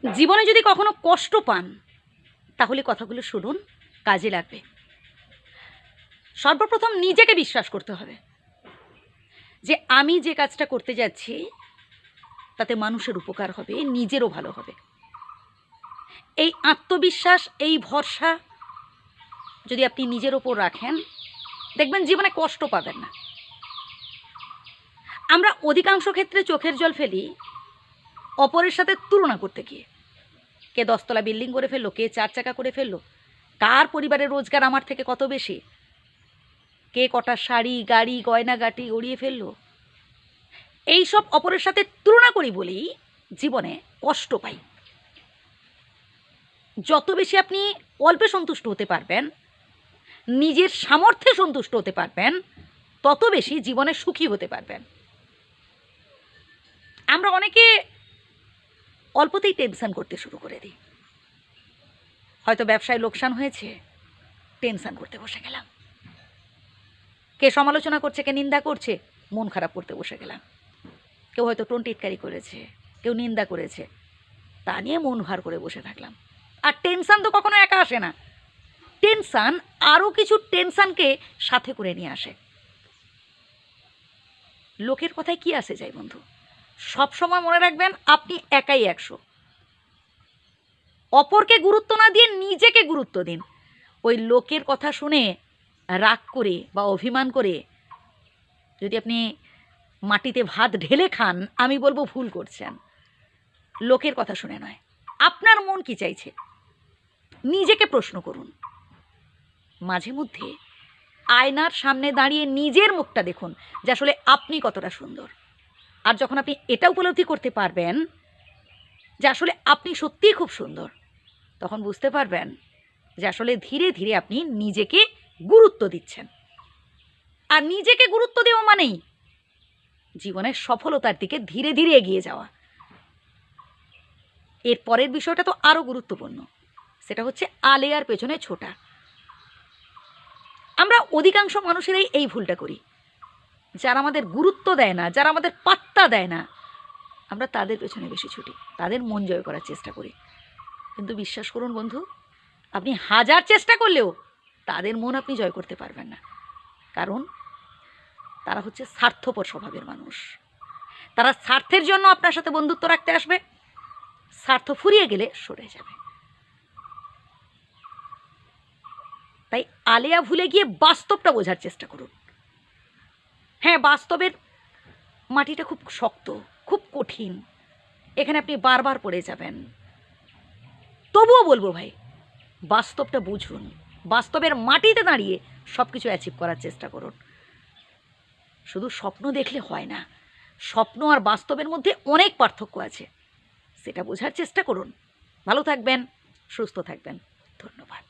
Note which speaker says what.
Speaker 1: জীবনে যদি কখনো কষ্ট পান তাহলে কথাগুলো শুনুন, কাজে লাগবে। সর্বপ্রথম নিজেকে বিশ্বাস করতে হবে যে আমি যে কাজটা করতে যাচ্ছি তাতে মানুষের উপকার হবে, নিজেরও ভালো হবে। এই আত্মবিশ্বাস, এই ভরসা যদি আপনি নিজের ওপর রাখেন, দেখবেন জীবনে কষ্ট পাবেন না। আমরা অধিকাংশ ক্ষেত্রে চোখের জল ফেলি অপরের সাথে তুলনা করতে গিয়ে। কে 10 তলা বিল্ডিং করে ফেললো, কে 4 চাকা করে ফেললো, কার পরিবারের রোজগার আমার থেকে কত বেশি, কে কটা শাড়ি, গাড়ি, গয়নাগাটি উড়িয়ে ফেললো। এইসব অপরের সাথে তুলনা করি বলেই জীবনে কষ্ট পাই। যত বেশি আপনি অল্পে সন্তুষ্ট হতে পারবেন, নিজের সামর্থ্যে সন্তুষ্ট হতে পারবেন, তত বেশি জীবনে সুখী হতে পারবেন। আমরা অনেকে অল্পতেই টেনশন করতে শুরু করে দিই। হয়তো ব্যবসায় লোকসান হয়েছে, টেনশন করতে বসে গেলাম। কে সমালোচনা করছে, কে নিন্দা করছে, মন খারাপ করতে বসে গেলাম। কেউ হয়তো টোন টিটকারি করেছে, কেউ নিন্দা করেছে, তা নিয়ে মন ভার করে বসে থাকলাম। আর টেনশান তো কখনো একা আসে না, টেনশান আরও কিছু টেনশানকে সাথে করে নিয়ে আসে। লোকের কথায় কি আসে যায় বন্ধু? সব সময় মনে রাখবেন আপনি একাই 100। অপরকে গুরুত্ব না দিয়ে নিজেকে গুরুত্ব দিন। ওই লোকের কথা শুনে রাগ করে বা অভিমান করে যদি আপনি মাটিতে ভাত ঢেলে খান, আমি বলবো ভুল করছেন। লোকের কথা শুনে নয়, আপনার মন কি চাইছে নিজেকে প্রশ্ন করুন। মাঝে মধ্যে আয়নার সামনে দাঁড়িয়ে নিজের মুখটা দেখুন যে আসলে আপনি কতটা সুন্দর। আর যখন আপনি এটা উপলব্ধি করতে পারবেন যে আসলে আপনি সত্যিই খুব সুন্দর, তখন বুঝতে পারবেন যে আসলে ধীরে ধীরে আপনি নিজেকে গুরুত্ব দিচ্ছেন। আর নিজেকে গুরুত্ব দেওয়া মানেই জীবনের সফলতার দিকে ধীরে ধীরে এগিয়ে যাওয়া। এর পরের বিষয়টা তো আরও গুরুত্বপূর্ণ, সেটা হচ্ছে আলেয়ার পেছনে ছোটা। আমরা অধিকাংশ মানুষেরাই এই ভুলটা করি। যারা আমাদের গুরুত্ব দেয় না, যারা আমাদের পাত্তা দেয় না, আমরা তাদের পেছনে বেশি ছুটি, তাদের মন জয় করার চেষ্টা করি। কিন্তু বিশ্বাস করুন বন্ধু, আপনি হাজার চেষ্টা করলেও তাদের মন আপনি জয় করতে পারবেন না। কারণ তারা হচ্ছে স্বার্থপর স্বভাবের মানুষ। তারা স্বার্থের জন্য আপনার সাথে বন্ধুত্ব রাখতে আসবে, স্বার্থ ফুরিয়ে গেলে সরে যাবে। তাই আলেয়া ভুলে গিয়ে বাস্তবটা বোঝার চেষ্টা করুন। হ্যাঁ, বাস্তবের মাটিটা খুব শক্ত, খুব কঠিন, এখানে আপনি বারবার পড়ে যাবেন। তবুও বলবো ভাই, বাস্তবটা বুঝুন, বাস্তবের মাটিতে দাঁড়িয়ে সব কিছু অ্যাচিভ করার চেষ্টা করুন। শুধু স্বপ্ন দেখলে হয় না, স্বপ্ন আর বাস্তবের মধ্যে অনেক পার্থক্য আছে, সেটা বোঝার চেষ্টা করুন। ভালো থাকবেন, সুস্থ থাকবেন। ধন্যবাদ।